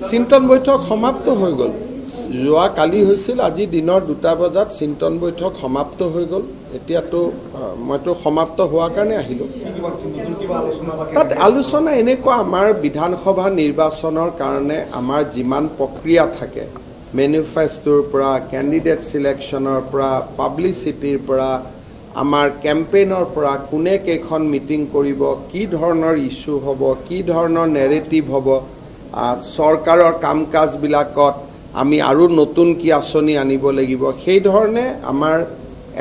চিন্তন বৈঠক সমাপ্ত হৈ গ'ল। যোৱা কালি হৈছিল, আজি দিনৰ 2টা বজাত চিন্তন বৈঠক সমাপ্ত হৈ গ'ল। এতিয়াতো মইতো সমাপ্ত হোৱাৰ কাৰণে আহিলোঁ। তাত আলোচনা এনেকুৱা, আমাৰ বিধানসভা নিৰ্বাচনৰ কাৰণে আমাৰ যিমান প্ৰক্ৰিয়া থাকে, মেনিফেষ্টোৰ পৰা, কেণ্ডিডেট চিলেকশ্যনৰ পৰা, পাব্লিচিটিৰ পৰা, আমাৰ কেম্পেইনৰ পৰা, কোনে কেইখন মিটিং কৰিব, কি ধৰণৰ ইছ্যু হ'ব, কি ধৰণৰ নেৰেটিভ হ'ব, চৰকাৰৰ কাম কাজবিলাকত আমি আৰু নতুন কি আঁচনি আনিব লাগিব, সেই ধৰণে আমাৰ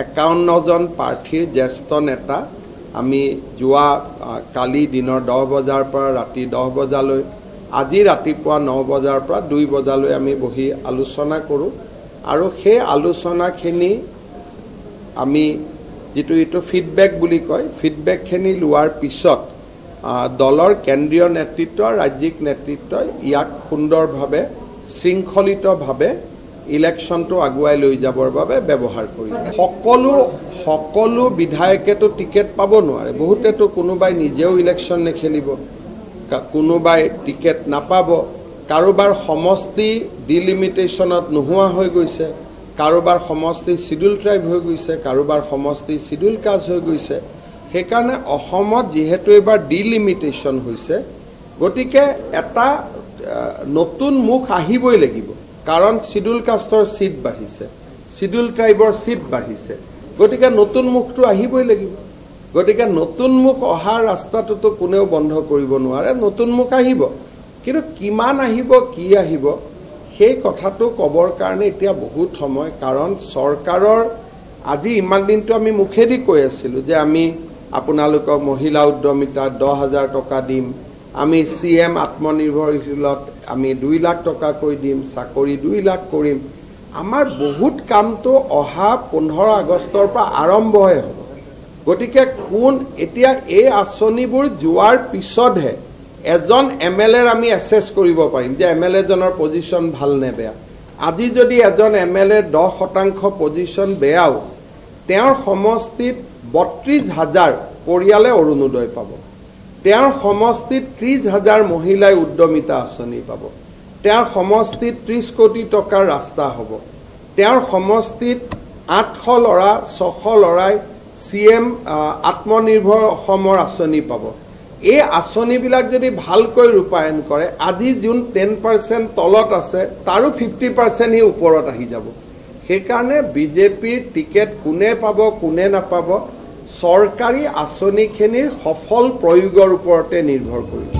51জন প্ৰাৰ্থীৰ জ্যেষ্ঠ নেতা আমি যোৱা কালি দিনৰ 10 বজাৰ পৰা ৰাতি 10 বজালৈ, আজি ৰাতিপুৱা 9 বজাৰ পৰা 2 বজালৈ আমি বহি আলোচনা কৰোঁ। আৰু সেই আলোচনাখিনি আমি যিটো এইটো ফিডবেক বুলি কয়, ফিডবেকখিনি লোৱাৰ পিছত দলৰ কেন্দ্ৰীয় নেতৃত্ব, ৰাজ্যিক নেতৃত্বই ইয়াক সুন্দৰভাৱে শৃংখলিতভাৱে ইলেকশ্যনটো আগুৱাই লৈ যাবৰ বাবে ব্যৱহাৰ কৰিব। সকলো বিধায়কেতো টিকেট পাব নোৱাৰে। বহুতেতো কোনোবাই নিজেও ইলেকশ্যন নেখেলিব, কোনোবাই টিকেট নাপাব, কাৰোবাৰ সমষ্টি ডিলিমিটেশ্যনত নোহোৱা হৈ গৈছে, কাৰোবাৰ সমষ্টি শিডিউল ট্ৰাইব হৈ গৈছে, কাৰোবাৰ সমষ্টি শিডিউল কাষ্ট হৈ গৈছে। সেইকাৰণে অসমত যিহেতু এইবাৰ ডিলিমিটেশ্যন হৈছে, গতিকে এটা নতুন মুখ আহিবই লাগিব। কাৰণ শিডিউল কাষ্টৰ চিট বাঢ়িছে, শিডিউল ট্ৰাইবৰ চিট বাঢ়িছে, গতিকে নতুন মুখটো আহিবই লাগিব। গতিকে নতুন মুখ অহাৰ ৰাস্তাটোতো কোনেও বন্ধ কৰিব নোৱাৰে, নতুন মুখ আহিব। কিন্তু কিমান আহিব, কি আহিব, সেই কথাটো ক'বৰ কাৰণে এতিয়া বহুত সময়। কাৰণ চৰকাৰৰ আজি ইমান দিনটো আমি মুখেদি কৈ আছিলোঁ যে আমি আপোনালোকক মহিলা উদ্যমিতাত 10,000 টকা দিম, আমি CM আত্মনিৰ্ভৰশীলত আমি 2 লাখ টকাকৈ দিম, চাকৰি 2 লাখ কৰিম। আমাৰ বহুত কামটো অহা 15 আগষ্টৰ পৰা আৰম্ভহে হ'ব। গতিকে এতিয়া এই আঁচনিবোৰ যোৱাৰ পিছতহে এজন MLAৰ আমি এছেছ কৰিব পাৰিম যে MLAজনৰ পজিশ্যন ভাল নে বেয়া। আজি যদি এজন MLAৰ 10% পজিশ্যন বেয়াও, তেওঁৰ সমষ্টিত 32,000 পৰিয়ালে অৰুণোদয় পাব, তেওঁৰ সমষ্টিত 30,000 মহিলাই উদ্যমিতা আঁচনি পাব, তেওঁৰ সমষ্টিত 30 কোটি টকাৰ ৰাস্তা হ'ব, তেওঁৰ সমষ্টিত 800 ল'ৰা 600 ল'ৰাই CM আত্মনিৰ্ভৰ অসমৰ আঁচনি পাব। এই আঁচনিবিলাক যদি ভালকৈ ৰূপায়ণ কৰে, আজি যোন 10% তলত আছে তাৰো 50% হি ওপৰত আহি যাব। সেইকাৰণে বিজেপিৰ টিকেট কোনে পাব, কোনে নাপাব, চৰকাৰী আঁচনিখিনিৰ সফল প্ৰয়োগৰ ওপৰতে নিৰ্ভৰ কৰিব।